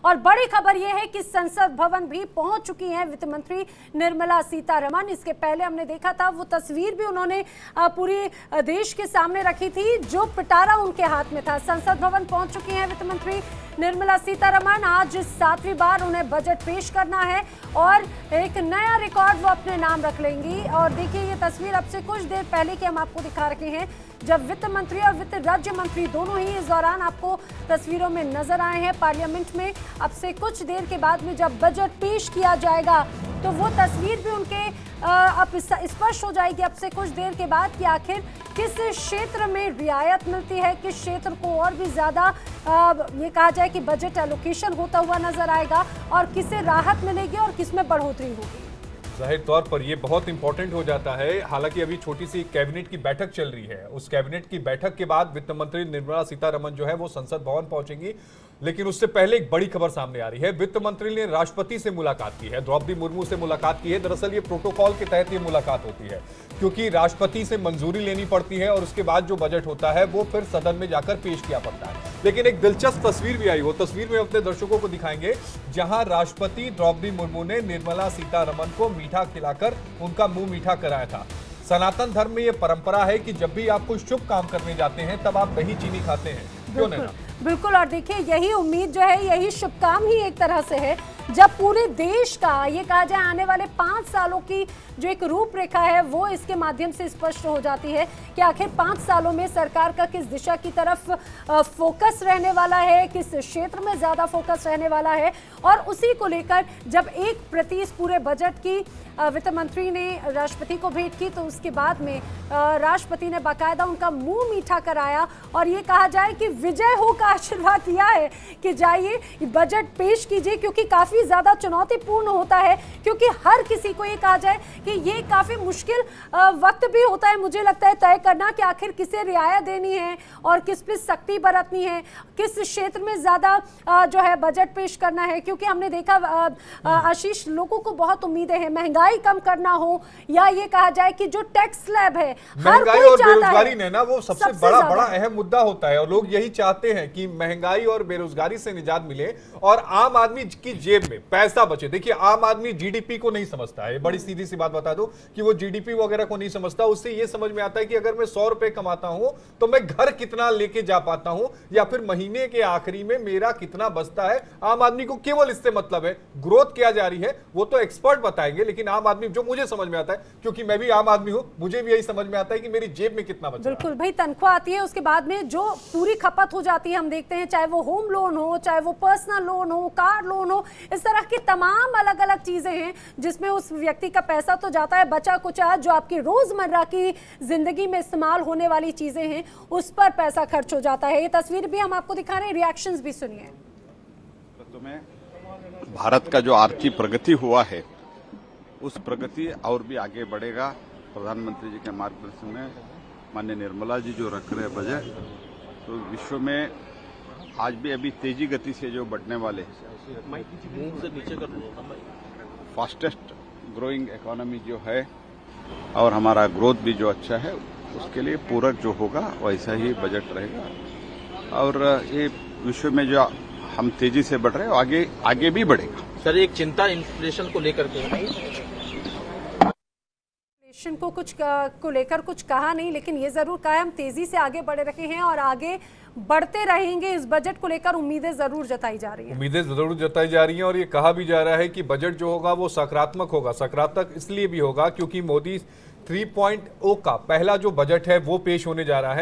और बड़ी खबर यह है कि संसद भवन भी पहुंच चुकी हैं वित्त मंत्री निर्मला सीतारमण। इसके पहले हमने देखा था, वो तस्वीर भी उन्होंने पूरी देश के सामने रखी थी, जो पिटारा उनके हाथ में था। संसद भवन पहुंच चुकी हैं वित्त मंत्री निर्मला सीतारमण। आज 7वीं बार उन्हें बजट पेश करना है और एक नया रिकॉर्ड वो अपने नाम रख लेंगी। और देखिए, ये तस्वीर अब से कुछ देर पहले की हम आपको दिखा रखे हैं, जब वित्त मंत्री और वित्त राज्य मंत्री दोनों ही इस दौरान आपको तस्वीरों में नजर आए हैं पार्लियामेंट में। अब से कुछ देर के बाद में जब बजट पेश किया जाएगा तो वो तस्वीर भी उनके अब स्पष्ट हो जाएगी अब से कुछ देर के बाद कि आखिर किस क्षेत्र में रियायत मिलती है, किस क्षेत्र को और भी ज्यादा ये कहा जाए कि बजट एलोकेशन होता हुआ नजर आएगा और किसे राहत मिलेगी और किस में बढ़ोतरी होगी। जाहिर तौर पर यह बहुत इंपॉर्टेंट हो जाता है। हालांकि अभी छोटी सी कैबिनेट की बैठक चल रही है, उस कैबिनेट की बैठक के बाद वित्त मंत्री निर्मला सीतारमण जो है वो संसद भवन पहुंचेंगी। लेकिन उससे पहले एक बड़ी खबर सामने आ रही है। वित्त मंत्री ने राष्ट्रपति से मुलाकात की है, द्रौपदी मुर्मू से मुलाकात की है। दरअसल ये प्रोटोकॉल के तहत ये मुलाकात होती है, क्योंकि राष्ट्रपति से मंजूरी लेनी पड़ती है और उसके बाद जो बजट होता है वो फिर सदन में जाकर पेश किया पड़ता है। लेकिन एक दिलचस्प तस्वीर भी आई, वो तस्वीर में अपने दर्शकों को दिखाएंगे, जहां राष्ट्रपति द्रौपदी मुर्मू ने निर्मला सीतारमण को मीठा खिलाकर उनका मुंह मीठा कराया था। सनातन धर्म में यह परंपरा है कि जब भी आप कोई शुभ काम करने जाते हैं तब आप दही चीनी खाते हैं, क्यों नहीं? बिल्कुल। और देखिए, यही उम्मीद जो है, यही शुभ काम ही एक तरह से है, जब पूरे देश का ये कहा जाए आने वाले 5 सालों की जो एक रूपरेखा है वो इसके माध्यम से स्पष्ट हो जाती है कि आखिर 5 सालों में सरकार का किस दिशा की तरफ फोकस रहने वाला है, किस क्षेत्र में ज्यादा फोकस रहने वाला है। और उसी को लेकर जब एक प्रति इस पूरे बजट की वित्त मंत्री ने राष्ट्रपति को भेंट की, तो उसके बाद में राष्ट्रपति ने बाकायदा उनका मुंह मीठा कराया और ये कहा जाए कि विजय हो का आशीर्वाद दिया है कि जाइए बजट पेश कीजिए, क्योंकि काफी ज्यादा चुनौतीपूर्ण होता है। क्योंकि हर किसी को ये कहा जाए कि ये काफी मुश्किल वक्त भी होता है, मुझे लगता है, तय करना कि आखिर किसे रियायत देनी है और किस पे सख्ती बरतनी है, किस क्षेत्र में ज्यादा जो है बजट पेश करना है। क्योंकि हमने देखा आशीष, लोगों को बहुत उम्मीदें हैं, महंगाई कम करना हो या ये कहा जाए कि जो टैक्स स्लैब है, महंगाई और बेरोजगारी ने ना वो सबसे बड़ा अहम मुद्दा होता है और लोग यही चाहते हैं कि महंगाई और बेरोजगारी से निजात मिले और आम आदमी की जेब में पैसा बचे। देखिए, आम आदमी जीडीपी को नहीं समझता है, बड़ी सीधी सी बात बता दूं कि वो जीडीपी वगैरह को नहीं समझता। उससे ये समझ में आता है कि अगर मैं 100 रुपए कमाता हूं तो मैं घर कितना लेके जा पाता हूं या फिर महीने के आखिरी में मेरा कितना बचता है। आम आदमी को केवल इससे मतलब है। ग्रोथ क्या जा रही है वो तो एक्सपर्ट बताएंगे, लेकिन आम आदमी, जो मुझे समझ में आता है क्योंकि मैं भी आम आदमी हूं, मुझे भी यही समझ में आता है कि मेरी जेब में कितना बचा। बिल्कुल भाई, तनख्वाह आती है, उसके बाद में जो पूरी खपत हो जाती है, हम देखते हैं, चाहे वो होम लोन हो, चाहे वो पर्सनल लोन हो, कार लोन हो, इस तरह की तमाम अलग अलग चीजें हैं जिसमें उस व्यक्ति का पैसा तो जाता है, बचा कुचा जो आपकी रोजमर्रा की जिंदगी में इस्तेमाल होने वाली चीजें हैं उस पर पैसा खर्च हो जाता है। ये तस्वीर भी हम आपको दिखा रहे हैं, रिएक्शंस भी सुनिए। तुम्हें भारत का जो आर्थिक प्रगति हुआ है उस प्रगति और भी आगे बढ़ेगा। प्रधानमंत्री जी के मार्गदर्शन में माननीय निर्मला जी जो रख रहे हैं बजट, तो विश्व में आज भी अभी तेजी गति से जो बढ़ने वाले फास्टेस्ट ग्रोइंग इकोनॉमी जो है और हमारा ग्रोथ भी जो अच्छा है, उसके लिए पूरक जो होगा वैसा ही बजट रहेगा। और ये विश्व में जो हम तेजी से बढ़ रहे हैं आगे भी बढ़ेगा। सर, एक चिंता इन्फ्लेशन को लेकर के, को लेकर कुछ कहा नहीं, लेकिन ये जरूर कहा है हम तेजी से आगे बढ़ रहे हैं और आगे बढ़ते रहेंगे। इस बजट को लेकर उम्मीदें जरूर जताई जा रही हैं। उम्मीदें जरूर जताई जा रही हैं और ये कहा भी जा रहा है कि बजट जो होगा वो सकारात्मक होगा। सकारात्मक इसलिए भी होगा क्योंकि मोदी 3.0 का पहला जो बजट है वो पेश होने जा रहा है।